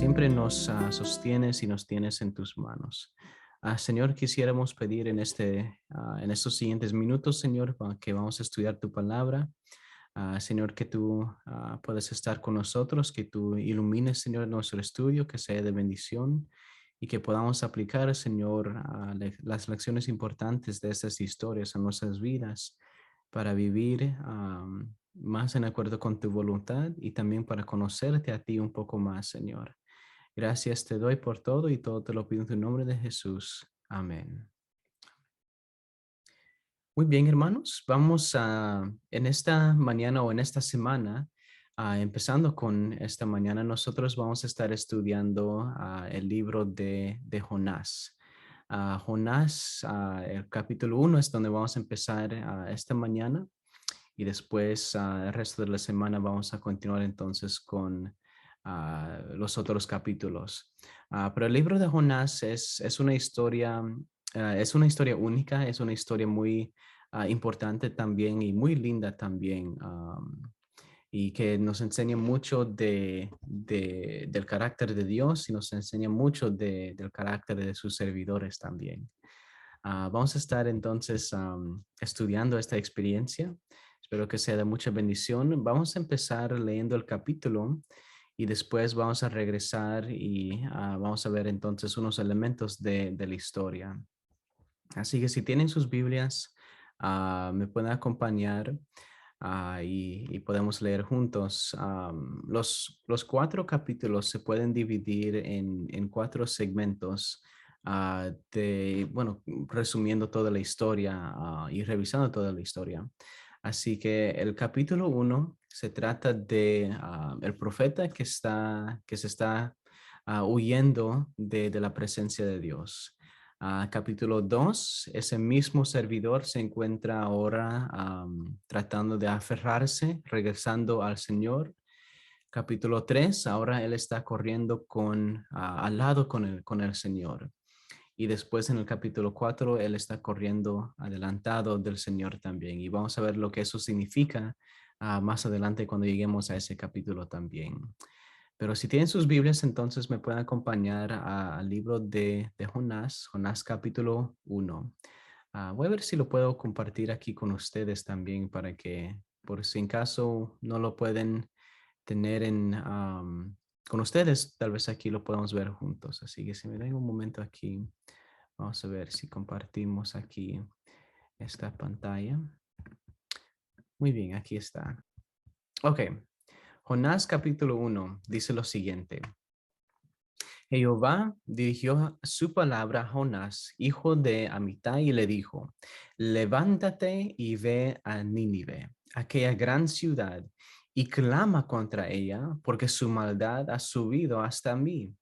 siempre nos sostienes y nos tienes en tus manos. Señor, quisiéramos pedir en estos siguientes minutos, Señor, que vamos a estudiar tu palabra. Señor, que tú puedas estar con nosotros, que tú ilumines, Señor, nuestro estudio, que sea de bendición y que podamos aplicar, Señor, las lecciones importantes de estas historias a nuestras vidas para vivir más en acuerdo con tu voluntad y también para conocerte a ti un poco más, Señor. Gracias te doy por todo y todo te lo pido en tu nombre de Jesús. Amén. Muy bien, hermanos, vamos en esta mañana o en esta semana, empezando con esta mañana, nosotros vamos a estar estudiando el libro de Jonás. Jonás, el capítulo 1 es donde vamos a empezar esta mañana y después el resto de la semana vamos a continuar entonces con los otros capítulos. Pero el libro de Jonás es una historia única, es una historia muy importante también y muy linda también. Y que nos enseña mucho del carácter de Dios y nos enseña mucho del carácter de sus servidores también. Vamos a estar entonces estudiando esta experiencia. Espero que sea de mucha bendición. Vamos a empezar leyendo el capítulo y después vamos a regresar y vamos a ver entonces unos elementos de la historia. Así que si tienen sus Biblias, me pueden acompañar y podemos leer juntos. Los cuatro capítulos se pueden dividir en cuatro segmentos bueno, resumiendo toda la historia y revisando toda la historia. Así que el capítulo 1 se trata de el profeta que se está huyendo de la presencia de Dios. Capítulo 2, ese mismo servidor se encuentra ahora tratando de aferrarse, regresando al Señor. Capítulo 3, ahora él está corriendo al lado con el Señor. Y después en el capítulo 4, él está corriendo adelantado del Señor también. Y vamos a ver lo que eso significa más adelante cuando lleguemos a ese capítulo también. Pero si tienen sus Biblias, entonces me pueden acompañar al libro de Jonás, Jonás capítulo 1. Voy a ver si lo puedo compartir aquí con ustedes también para que, por si en caso no lo pueden tener con ustedes, tal vez aquí lo podamos ver juntos. Así que si me dan un momento aquí, vamos a ver si compartimos aquí esta pantalla. Muy bien, aquí está. Ok, Jonás capítulo 1 dice lo siguiente. Jehová dirigió su palabra a Jonás, hijo de Amitai, y le dijo, levántate y ve a Nínive, aquella gran ciudad, y clama contra ella, porque su maldad ha subido hasta mí.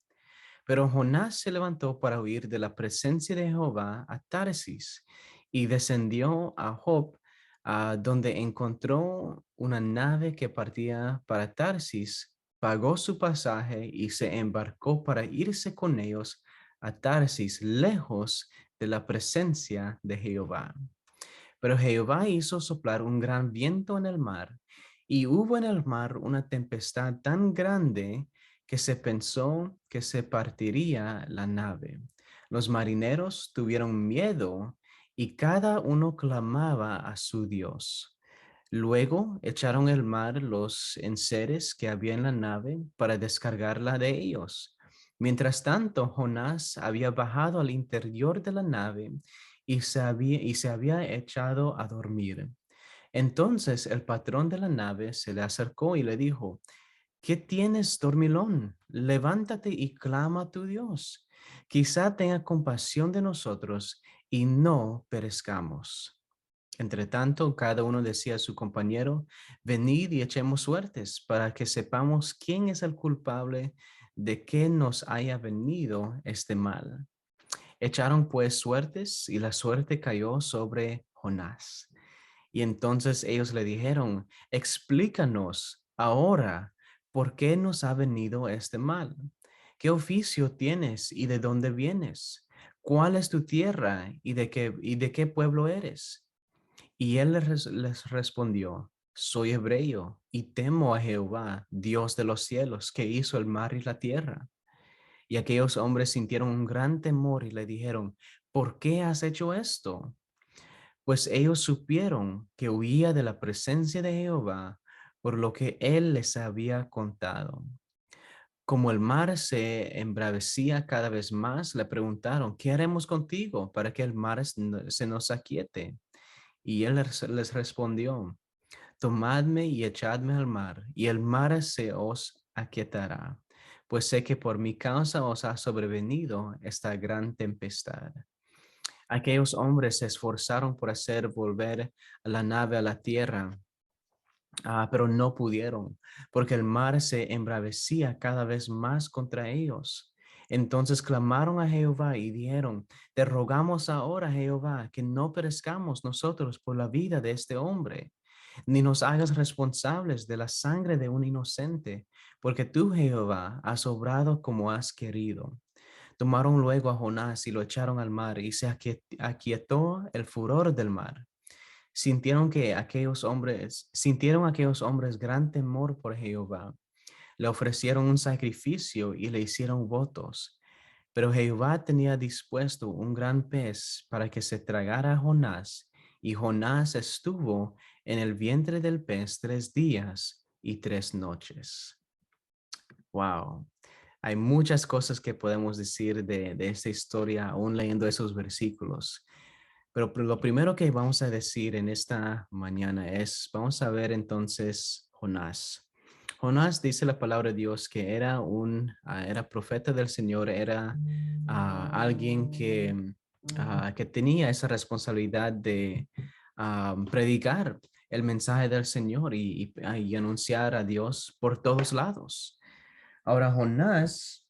Pero Jonás se levantó para huir de la presencia de Jehová a Tarsis, y descendió a Job, donde encontró una nave que partía para Tarsis, pagó su pasaje y se embarcó para irse con ellos a Tarsis, lejos de la presencia de Jehová. Pero Jehová hizo soplar un gran viento en el mar, y hubo en el mar una tempestad tan grande que se pensó que se partiría la nave. Los marineros tuvieron miedo y cada uno clamaba a su Dios. Luego echaron al mar los enseres que había en la nave para descargarla de ellos. Mientras tanto, Jonás había bajado al interior de la nave y se había echado a dormir. Entonces el patrón de la nave se le acercó y le dijo, ¿qué tienes, dormilón? Levántate y clama a tu Dios. Quizá tenga compasión de nosotros y no perezcamos. Entre tanto, cada uno decía a su compañero, venid y echemos suertes para que sepamos quién es el culpable de que nos haya venido este mal. Echaron pues suertes y la suerte cayó sobre Jonás. Y entonces ellos le dijeron, explícanos ahora por qué nos ha venido este mal. ¿Qué oficio tienes y de dónde vienes? ¿Cuál es tu tierra y de qué pueblo eres? Y él les respondió, soy hebreo y temo a Jehová, Dios de los cielos, que hizo el mar y la tierra. Y aquellos hombres sintieron un gran temor y le dijeron, ¿por qué has hecho esto? Pues ellos supieron que huía de la presencia de Jehová por lo que él les había contado. Como el mar se embravecía cada vez más, le preguntaron, ¿qué haremos contigo para que el mar se nos aquiete? Y él les respondió, tomadme y echadme al mar, y el mar se os aquietará, pues sé que por mi causa os ha sobrevenido esta gran tempestad. Aquellos hombres se esforzaron por hacer volver la nave a la tierra, pero no pudieron, porque el mar se embravecía cada vez más contra ellos. Entonces clamaron a Jehová y dijeron, te rogamos ahora, Jehová, que no perezcamos nosotros por la vida de este hombre, ni nos hagas responsables de la sangre de un inocente, porque tú, Jehová, has obrado como has querido. Tomaron luego a Jonás y lo echaron al mar, y se aquietó el furor del mar. Sintieron aquellos hombres gran temor por Jehová. Le ofrecieron un sacrificio y le hicieron votos. Pero Jehová tenía dispuesto un gran pez para que se tragara a Jonás, y Jonás estuvo en el vientre del pez 3 días y 3 noches. Wow. Hay muchas cosas que podemos decir de esta historia aún leyendo esos versículos. Pero lo primero que vamos a decir en esta mañana es, vamos a ver entonces Jonás. Jonás dice la palabra de Dios que era profeta del Señor, era alguien que tenía esa responsabilidad de predicar el mensaje del Señor y anunciar a Dios por todos lados. Ahora, Jonás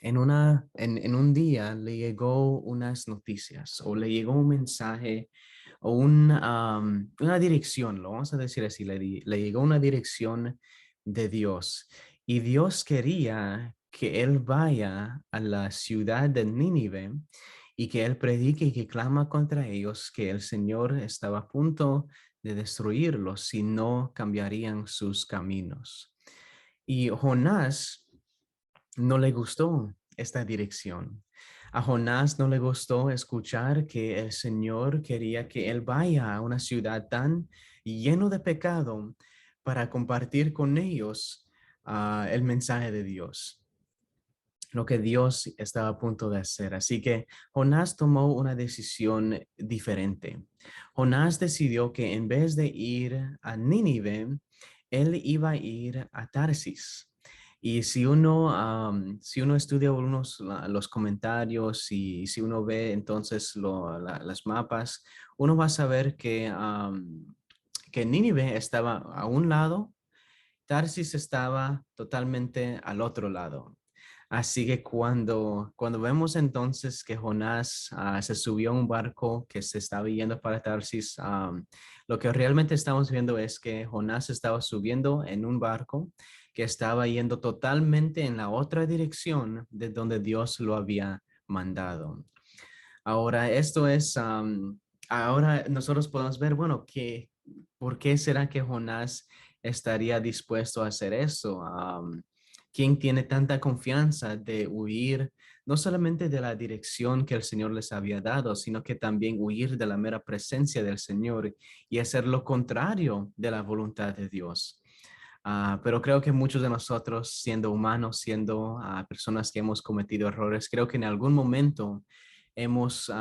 en un día le llegó unas noticias o le llegó un mensaje o una dirección, lo vamos a decir así, le llegó una dirección de Dios y Dios quería que él vaya a la ciudad de Nínive y que él predique y que clama contra ellos que el Señor estaba a punto de destruirlos si no cambiarían sus caminos. Y Jonás no le gustó esta dirección. A Jonás no le gustó escuchar que el Señor quería que él vaya a una ciudad tan lleno de pecado para compartir con ellos el mensaje de Dios, lo que Dios estaba a punto de hacer. Así que Jonás tomó una decisión diferente. Jonás decidió que en vez de ir a Nínive, él iba a ir a Tarsis. Y si uno estudia los comentarios y si uno ve entonces las mapas, uno va a saber que Nínive estaba a un lado, Tarsis estaba totalmente al otro lado. Así que cuando vemos entonces que Jonás se subió a un barco que se estaba yendo para Tarsis, lo que realmente estamos viendo es que Jonás estaba subiendo en un barco que estaba yendo totalmente en la otra dirección de donde Dios lo había mandado. Ahora, ahora nosotros podemos ver, bueno, ¿por qué será que Jonás estaría dispuesto a hacer eso? ¿Quién tiene tanta confianza de huir, no solamente de la dirección que el Señor les había dado, sino que también huir de la mera presencia del Señor y hacer lo contrario de la voluntad de Dios? Pero creo que muchos de nosotros, siendo humanos, siendo personas que hemos cometido errores, creo que en algún momento hemos,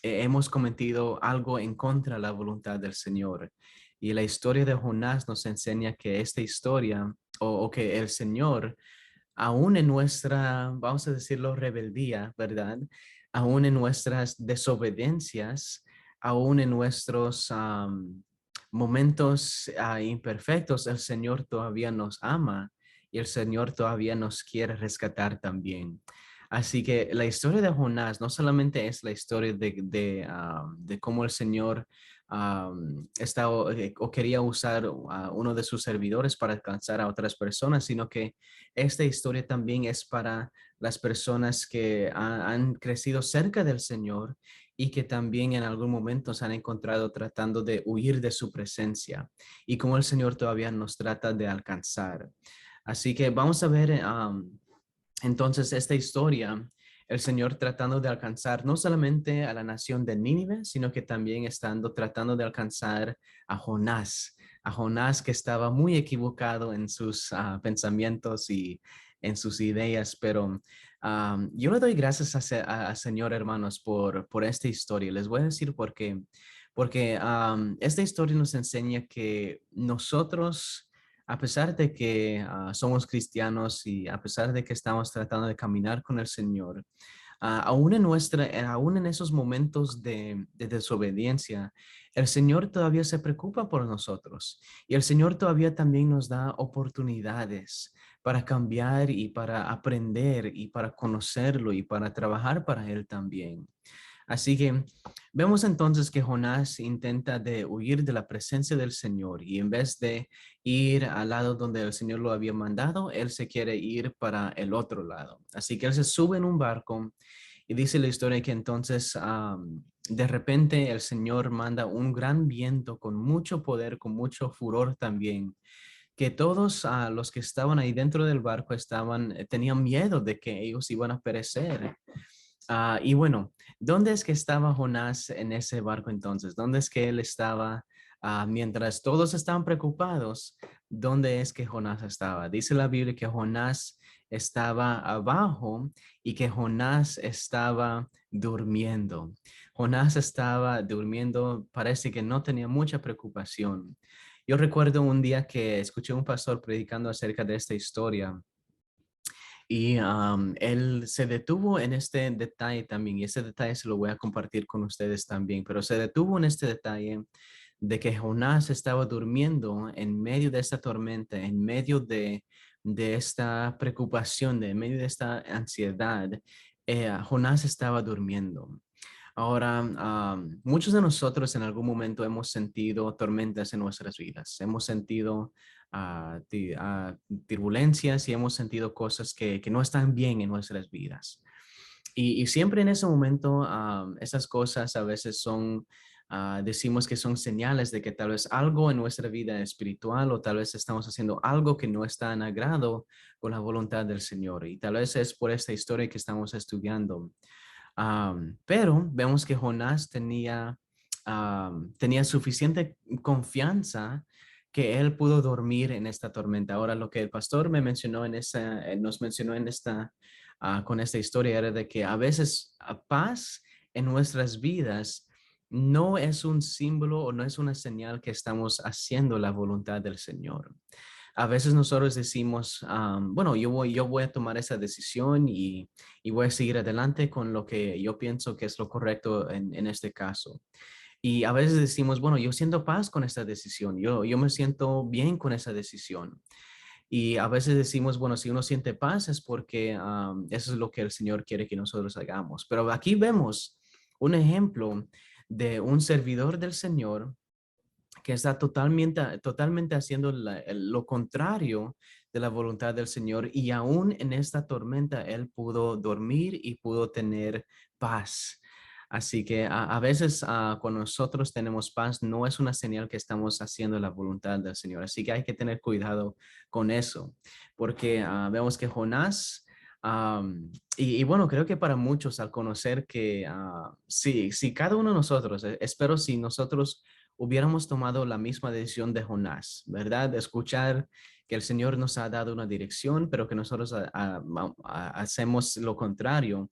hemos cometido algo en contra de la voluntad del Señor. Y la historia de Jonás nos enseña que esta historia, o que el Señor, aún en nuestra, vamos a decirlo, rebeldía, ¿verdad? Aún en nuestras desobediencias, aún en nuestros momentos imperfectos, el Señor todavía nos ama y el Señor todavía nos quiere rescatar también. Así que la historia de Jonás no solamente es la historia de cómo el Señor o quería usar a uno de sus servidores para alcanzar a otras personas, sino que esta historia también es para las personas que han crecido cerca del Señor y que también en algún momento se han encontrado tratando de huir de su presencia y cómo el Señor todavía nos trata de alcanzar. Así que vamos a ver Entonces, esta historia, el Señor tratando de alcanzar no solamente a la nación de Nínive, sino que también tratando de alcanzar a Jonás que estaba muy equivocado en sus pensamientos y en sus ideas, pero yo le doy gracias a Señor, hermanos, por esta historia. Les voy a decir por qué. Porque esta historia nos enseña que nosotros, a pesar de que somos cristianos y a pesar de que estamos tratando de caminar con el Señor, aún en esos momentos de desobediencia, el Señor todavía se preocupa por nosotros y el Señor todavía también nos da oportunidades para cambiar y para aprender y para conocerlo y para trabajar para Él también. Así que vemos entonces que Jonás intenta de huir de la presencia del Señor y en vez de ir al lado donde el Señor lo había mandado, él se quiere ir para el otro lado. Así que él se sube en un barco y dice la historia que entonces de repente el Señor manda un gran viento con mucho poder, con mucho furor también, que todos los que estaban ahí dentro del barco tenían miedo de que ellos iban a perecer. Y bueno, ¿dónde es que estaba Jonás en ese barco entonces? ¿Dónde es que él estaba mientras todos estaban preocupados? ¿Dónde es que Jonás estaba? Dice la Biblia que Jonás estaba abajo y que Jonás estaba durmiendo. Jonás estaba durmiendo, parece que no tenía mucha preocupación. Yo recuerdo un día que escuché a un pastor predicando acerca de esta historia y él se detuvo en este detalle también, y ese detalle se lo voy a compartir con ustedes también, pero se detuvo en este detalle de que Jonás estaba durmiendo en medio de esta tormenta, en medio de esta preocupación, en medio de esta ansiedad. Jonás estaba durmiendo. Ahora, muchos de nosotros en algún momento hemos sentido tormentas en nuestras vidas, hemos sentido turbulencias y hemos sentido cosas que no están bien en nuestras vidas. Y siempre en ese momento, esas cosas a veces decimos que son señales de que tal vez algo en nuestra vida espiritual o tal vez estamos haciendo algo que no está en agrado con la voluntad del Señor. Y tal vez es por esta historia que estamos estudiando. Pero vemos que Jonás tenía suficiente confianza que él pudo dormir en esta tormenta. Ahora, lo que el pastor nos mencionó con esta historia era de que a veces paz en nuestras vidas no es un símbolo o no es una señal que estamos haciendo la voluntad del Señor. A veces nosotros decimos, bueno, yo voy a tomar esa decisión y voy a seguir adelante con lo que yo pienso que es lo correcto en este caso. Y a veces decimos, bueno, yo siento paz con esta decisión, yo me siento bien con esa decisión. Y a veces decimos, bueno, si uno siente paz es porque eso es lo que el Señor quiere que nosotros hagamos. Pero aquí vemos un ejemplo de un servidor del Señor que está totalmente haciendo lo contrario de la voluntad del Señor y aún en esta tormenta él pudo dormir y pudo tener paz. Así que a veces cuando nosotros tenemos paz no es una señal que estamos haciendo la voluntad del Señor. Así que hay que tener cuidado con eso, porque vemos que Jonás, y bueno, creo que para muchos al conocer que si cada uno de nosotros, espero si nosotros hubiéramos tomado la misma decisión de Jonás, ¿verdad? De escuchar que el Señor nos ha dado una dirección, pero que nosotros hacemos lo contrario.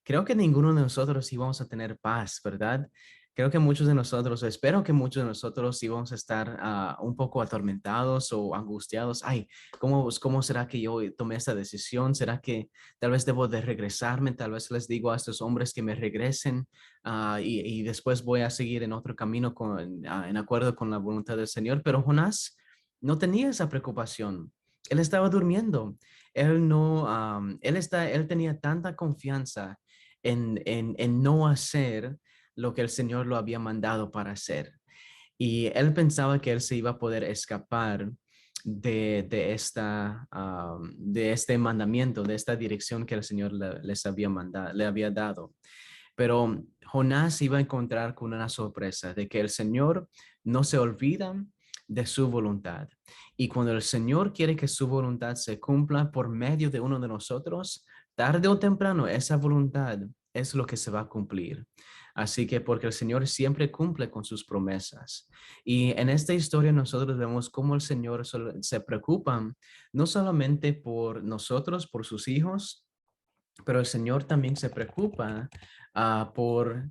Creo que ninguno de nosotros íbamos a tener paz, ¿verdad? Creo que muchos de nosotros, espero que muchos de nosotros íbamos a estar un poco atormentados o angustiados. Ay, ¿cómo será que yo tomé esta decisión? ¿Será que tal vez debo de regresarme? Tal vez les digo a estos hombres que me regresen y después voy a seguir en otro camino en acuerdo con la voluntad del Señor. Pero Jonás no tenía esa preocupación. Él estaba durmiendo. Él no, él tenía tanta confianza en no hacer lo que el Señor lo había mandado para hacer. Y él pensaba que él se iba a poder escapar de este mandamiento, de esta dirección que el Señor le había dado. Pero Jonás iba a encontrar con una sorpresa de que el Señor no se olvida de su voluntad. Y cuando el Señor quiere que su voluntad se cumpla por medio de uno de nosotros, tarde o temprano esa voluntad es lo que se va a cumplir. Así que porque el Señor siempre cumple con sus promesas. Y en esta historia nosotros vemos cómo el Señor se preocupa no solamente por nosotros, por sus hijos, pero el Señor también se preocupa por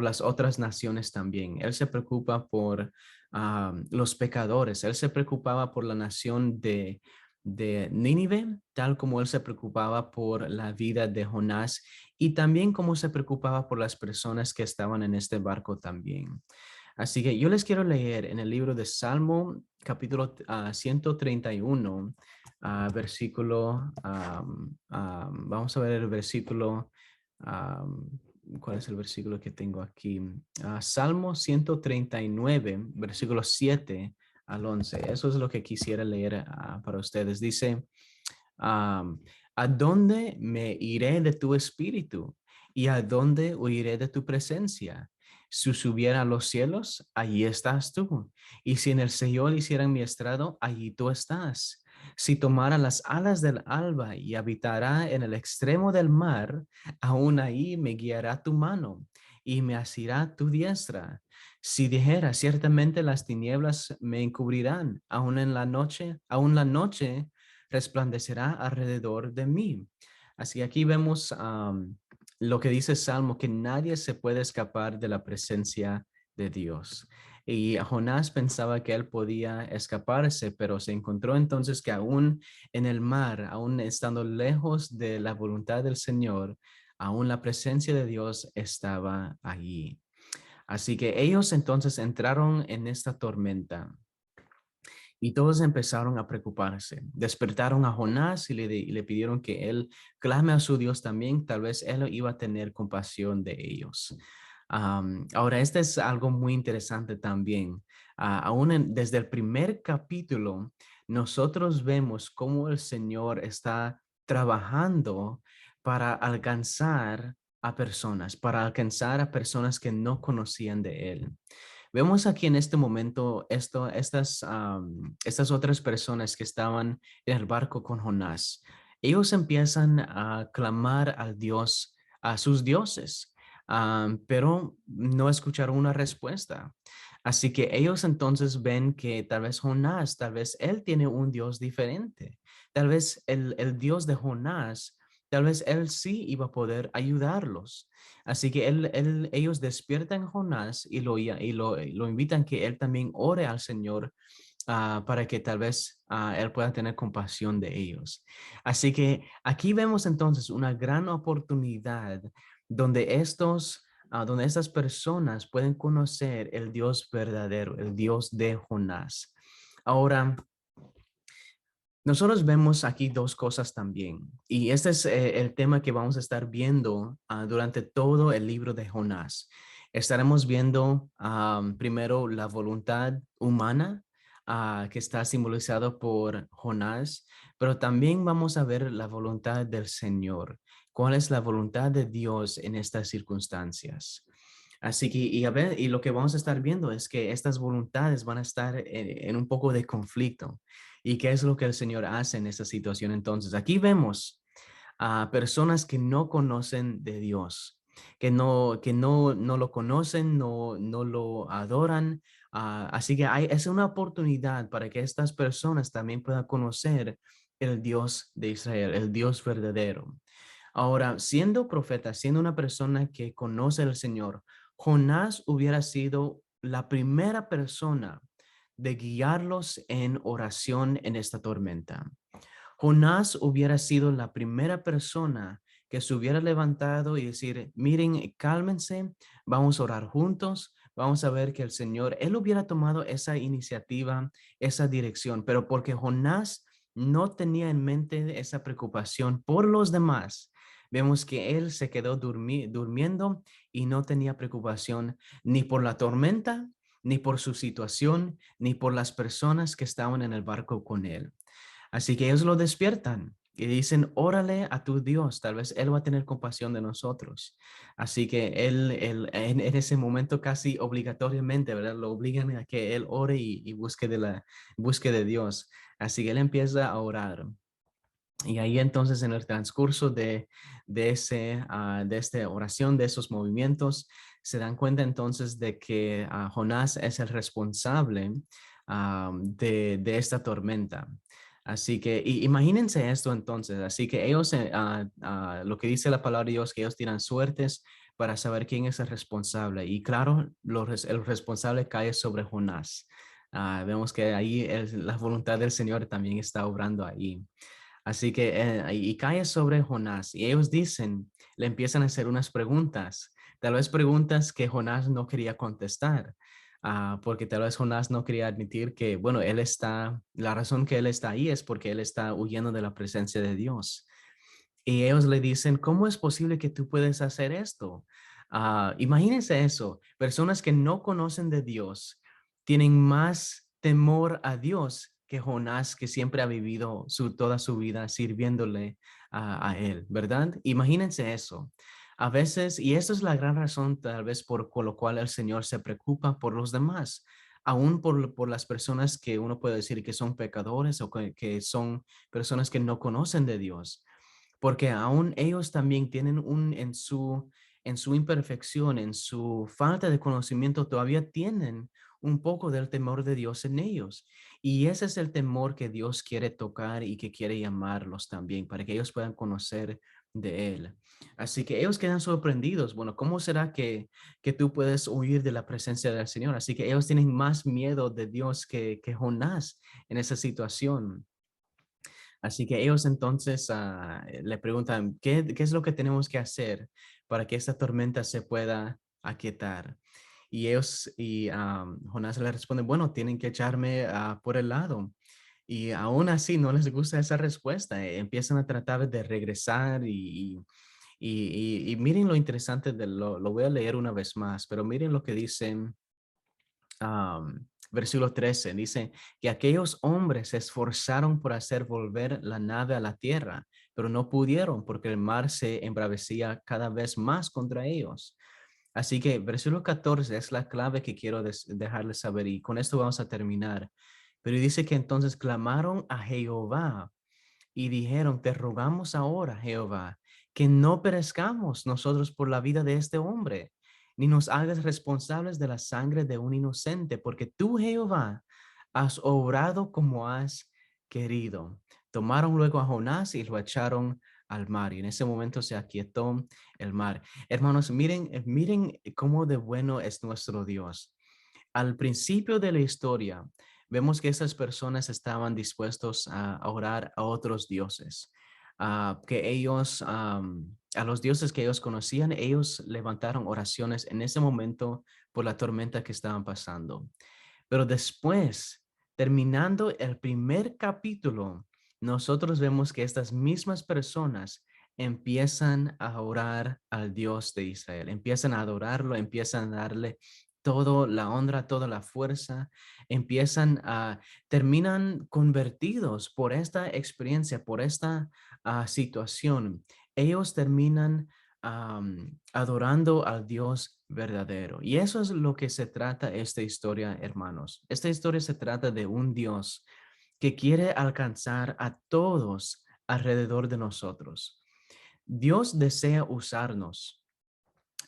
las otras naciones también. Él se preocupa por los pecadores. Él se preocupaba por la nación de Nínive, tal como él se preocupaba por la vida de Jonás y también como se preocupaba por las personas que estaban en este barco también. Así que yo les quiero leer en el libro de Salmo, capítulo 131, versículo, vamos a ver el versículo, am, ¿cuál es el versículo que tengo aquí? Salmo 139, versículo 7 al 11. Eso es lo que quisiera leer para ustedes. Dice, am, ¿a dónde me iré de tu espíritu? ¿Y a dónde huiré de tu presencia? Si subiera a los cielos, allí estás tú. Y si en el Seol hicieran mi estrado, allí tú estás. Si tomara las alas del alba y habitará en el extremo del mar, aún ahí me guiará tu mano y me asirá tu diestra. Si dijera, ciertamente las tinieblas me encubrirán, aún la noche resplandecerá alrededor de mí. Así que aquí vemos lo que dice Salmo, que nadie se puede escapar de la presencia de Dios. Y Jonás pensaba que él podía escaparse, pero se encontró entonces que aún en el mar, aún estando lejos de la voluntad del Señor, aún la presencia de Dios estaba allí. Así que ellos entonces entraron en esta tormenta. Y todos empezaron a preocuparse. Despertaron a Jonás y le pidieron que él clame a su Dios también. Tal vez él iba a tener compasión de ellos. Ahora, este es algo muy interesante también. Desde el primer capítulo, nosotros vemos cómo el Señor está trabajando para alcanzar para alcanzar a personas que no conocían de Él. Vemos aquí en este momento estas otras personas que estaban en el barco con Jonás. Ellos empiezan a clamar al Dios, a sus dioses, pero no escucharon una respuesta. Así que ellos entonces ven que tal vez Jonás, tal vez él tiene un Dios diferente. Tal vez el Dios de Jonás, tal vez él sí iba a poder ayudarlos. Así que ellos despiertan a Jonás y lo invitan que él también ore al Señor para que tal vez él pueda tener compasión de ellos. Así que aquí vemos entonces una gran oportunidad donde donde estas personas pueden conocer el Dios verdadero, el Dios de Jonás. Ahora, nosotros vemos aquí dos cosas también, y este es el tema que vamos a estar viendo durante todo el libro de Jonás. Estaremos viendo primero la voluntad humana que está simbolizado por Jonás, pero también vamos a ver la voluntad del Señor. ¿Cuál es la voluntad de Dios en estas circunstancias? Así que, y lo que vamos a estar viendo es que estas voluntades van a estar en un poco de conflicto. ¿Y qué es lo que el Señor hace en esta situación entonces? Aquí vemos a personas que no conocen de Dios, que no lo conocen, no lo adoran. Así que es una oportunidad para que estas personas también puedan conocer el Dios de Israel, el Dios verdadero. Ahora, siendo profeta, siendo una persona que conoce al Señor, Jonás hubiera sido la primera persona de guiarlos en oración en esta tormenta. Jonás hubiera sido la primera persona que se hubiera levantado y decir, miren, cálmense, vamos a orar juntos, vamos a ver que el Señor, él hubiera tomado esa iniciativa, esa dirección, pero porque Jonás no tenía en mente esa preocupación por los demás, vemos que él se quedó durmiendo y no tenía preocupación ni por la tormenta, ni por su situación, ni por las personas que estaban en el barco con él. Así que ellos lo despiertan y dicen, órale a tu Dios, tal vez Él va a tener compasión de nosotros. Así que él en ese momento casi obligatoriamente, ¿verdad? Lo obligan a que Él ore y busque de Dios. Así que Él empieza a orar. Y ahí entonces en el transcurso de esta oración, de esos movimientos, se dan cuenta entonces de que Jonás es el responsable de esta tormenta. Así que imagínense esto entonces. Así que ellos, lo que dice la palabra de Dios, que ellos tiran suertes para saber quién es el responsable. Y claro, el responsable cae sobre Jonás. Vemos que ahí la voluntad del Señor también está obrando ahí. Así que, y cae sobre Jonás y ellos dicen, le empiezan a hacer unas preguntas, tal vez preguntas que Jonás no quería contestar, porque tal vez Jonás no quería admitir que, bueno, la razón que él está ahí es porque él está huyendo de la presencia de Dios. Y ellos le dicen, ¿cómo es posible que tú puedes hacer esto? Imagínense eso, personas que no conocen de Dios tienen más temor a Dios que Jonás, que siempre ha vivido toda su vida sirviéndole a él, ¿verdad? Imagínense eso. A veces, y esa es la gran razón tal vez por lo cual el Señor se preocupa por los demás, aún por las personas que uno puede decir que son pecadores o que son personas que no conocen de Dios, porque aún ellos también tienen en su imperfección, en su falta de conocimiento, todavía tienen un poco del temor de Dios en ellos. Y ese es el temor que Dios quiere tocar y que quiere llamarlos también, para que ellos puedan conocer de Él. Así que ellos quedan sorprendidos. Bueno, ¿cómo será que tú puedes huir de la presencia del Señor? Así que ellos tienen más miedo de Dios que Jonás en esa situación. Así que ellos entonces le preguntan, ¿qué es lo que tenemos que hacer para que esta tormenta se pueda aquietar? Y Jonás le responde, bueno, tienen que echarme por el lado. Y aún así no les gusta esa respuesta. Empiezan a tratar de regresar y miren lo interesante lo voy a leer una vez más, pero miren lo que dicen versículo 13, dice que aquellos hombres se esforzaron por hacer volver la nave a la tierra, pero no pudieron porque el mar se embravecía cada vez más contra ellos. Así que versículo 14 es la clave que quiero dejarles saber y con esto vamos a terminar. Pero dice que entonces clamaron a Jehová y dijeron, te rogamos ahora, Jehová, que no perezcamos nosotros por la vida de este hombre, ni nos hagas responsables de la sangre de un inocente, porque tú, Jehová, has obrado como has querido. Tomaron luego a Jonás y lo echaron al mar, y en ese momento se aquietó el mar. Hermanos, miren cómo de bueno es nuestro Dios. Al principio de la historia, vemos que esas personas estaban dispuestos a orar a otros dioses, que ellos, a los dioses que ellos conocían, ellos levantaron oraciones en ese momento por la tormenta que estaban pasando. Pero después, terminando el primer capítulo, nosotros vemos que estas mismas personas empiezan a orar al Dios de Israel, empiezan a adorarlo, empiezan a darle toda la honra, toda la fuerza, terminan convertidos por esta experiencia, por esta situación. Ellos terminan adorando al Dios verdadero. Y eso es lo que se trata esta historia, hermanos. Esta historia se trata de un Dios que quiere alcanzar a todos alrededor de nosotros. Dios desea usarnos.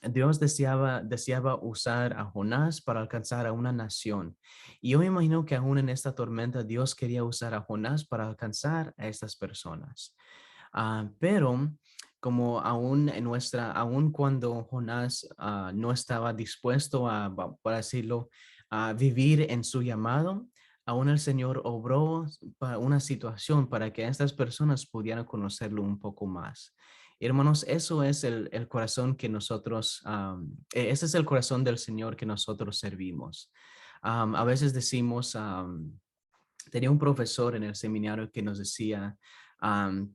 Dios deseaba usar a Jonás para alcanzar a una nación. Y yo me imagino que aún en esta tormenta Dios quería usar a Jonás para alcanzar a estas personas. Pero como aún cuando Jonás no estaba dispuesto por decirlo, a vivir en su llamado, aún el Señor obró una situación para que estas personas pudieran conocerlo un poco más. Hermanos, eso es el corazón que nosotros, ese es el corazón del Señor que nosotros servimos. A veces decimos, tenía un profesor en el seminario que nos decía,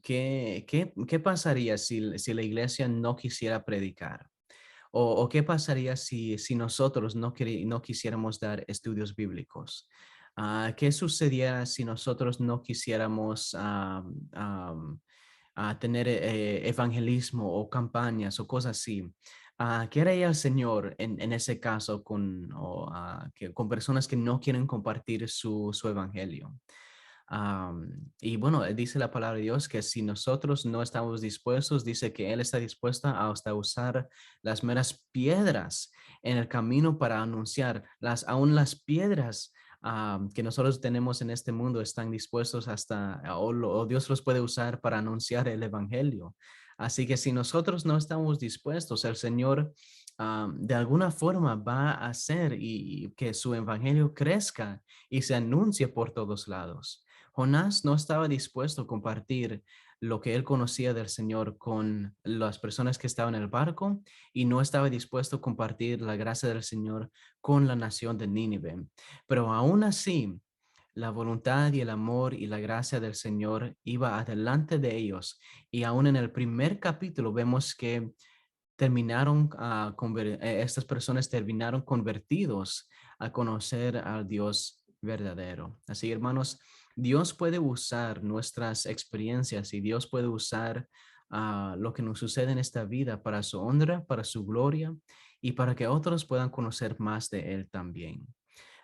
¿qué pasaría si la iglesia no quisiera predicar? O qué pasaría si nosotros no quisiéramos dar estudios bíblicos? ¿Qué sucediera si nosotros no quisiéramos tener evangelismo o campañas o cosas así? ¿Qué haría el Señor en ese caso con personas que no quieren compartir su evangelio? Y bueno, dice la palabra de Dios que si nosotros no estamos dispuestos, dice que Él está dispuesto a hasta usar las meras piedras en el camino para anunciar. Aún las piedras que nosotros tenemos en este mundo están dispuestos hasta, o Dios los puede usar para anunciar el evangelio. Así que si nosotros no estamos dispuestos, el Señor de alguna forma va a hacer y que su evangelio crezca y se anuncie por todos lados. Jonás no estaba dispuesto a compartir lo que él conocía del Señor con las personas que estaban en el barco y no estaba dispuesto a compartir la gracia del Señor con la nación de Nínive. Pero aún así, la voluntad y el amor y la gracia del Señor iba adelante de ellos. Y aún en el primer capítulo vemos que estas personas terminaron convertidos a conocer al Dios verdadero. Así, hermanos, Dios puede usar nuestras experiencias y Dios puede usar lo que nos sucede en esta vida para su honra, para su gloria y para que otros puedan conocer más de Él también.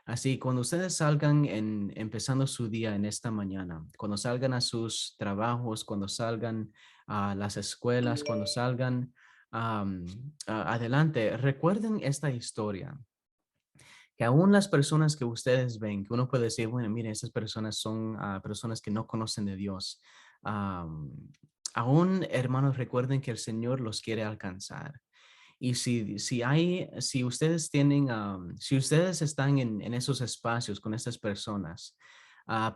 Así, cuando ustedes salgan empezando su día en esta mañana, cuando salgan a sus trabajos, cuando salgan a las escuelas, cuando salgan adelante, recuerden esta historia, que aún las personas que ustedes ven, que uno puede decir, bueno, miren, estas personas son personas que no conocen de Dios. am, Aún, hermanos, recuerden que el Señor los quiere alcanzar. Y si ustedes tienen, si ustedes están en esos espacios con estas personas,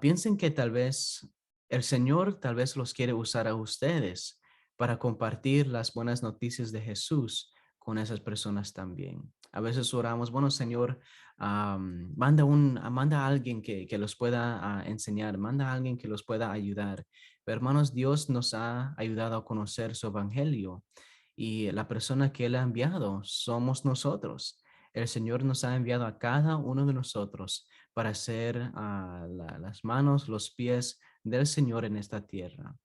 piensen que tal vez el Señor tal vez los quiere usar a ustedes para compartir las buenas noticias de Jesús con esas personas también. A veces oramos, bueno, Señor, manda a alguien que los pueda enseñar, manda a alguien que los pueda ayudar. Pero hermanos, Dios nos ha ayudado a conocer su evangelio y la persona que Él ha enviado somos nosotros. El Señor nos ha enviado a cada uno de nosotros para ser las manos, los pies del Señor en esta tierra.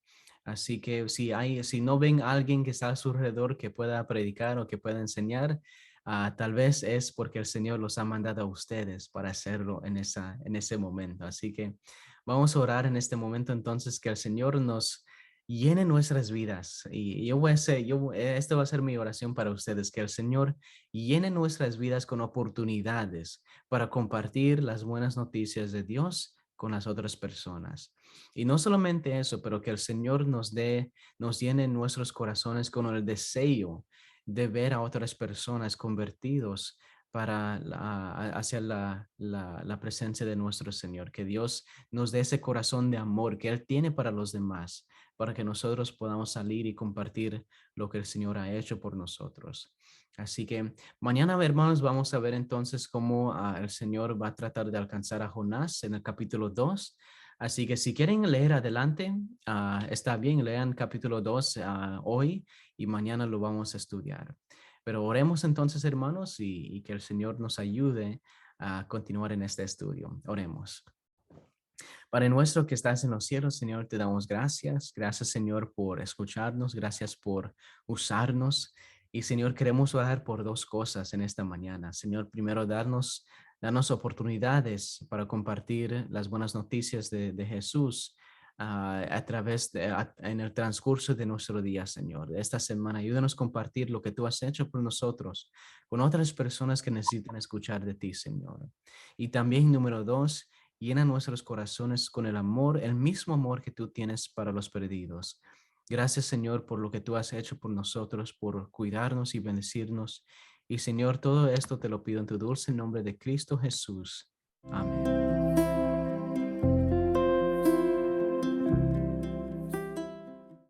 Así que si no ven a alguien que está a su alrededor que pueda predicar o que pueda enseñar, tal vez es porque el Señor los ha mandado a ustedes para hacerlo en ese momento. Así que vamos a orar en este momento entonces que el Señor nos llene nuestras vidas. Y esta va a ser mi oración para ustedes, que el Señor llene nuestras vidas con oportunidades para compartir las buenas noticias de Dios con las otras personas. Y no solamente eso, pero que el Señor nos llene nuestros corazones con el deseo de ver a otras personas convertidos hacia la presencia de nuestro Señor. Que Dios nos dé ese corazón de amor que Él tiene para los demás, para que nosotros podamos salir y compartir lo que el Señor ha hecho por nosotros. Así que mañana, hermanos, vamos a ver entonces cómo el Señor va a tratar de alcanzar a Jonás en el capítulo 2. Así que si quieren leer adelante, está bien, lean capítulo 2 hoy y mañana lo vamos a estudiar. Pero oremos entonces, hermanos, y que el Señor nos ayude a continuar en este estudio. Oremos. Padre nuestro que estás en los cielos, Señor, te damos gracias. Gracias, Señor, por escucharnos. Gracias por usarnos. Y, Señor, queremos orar por dos cosas en esta mañana. Señor, primero, darnos oportunidades para compartir las buenas noticias de Jesús en el transcurso de nuestro día, Señor. Esta semana, ayúdanos a compartir lo que tú has hecho por nosotros con otras personas que necesitan escuchar de ti, Señor. Y también, número dos, llena nuestros corazones con el amor, el mismo amor que tú tienes para los perdidos. Gracias, Señor, por lo que tú has hecho por nosotros, por cuidarnos y bendecirnos. Y, Señor, todo esto te lo pido en tu dulce nombre de Cristo Jesús. Amén.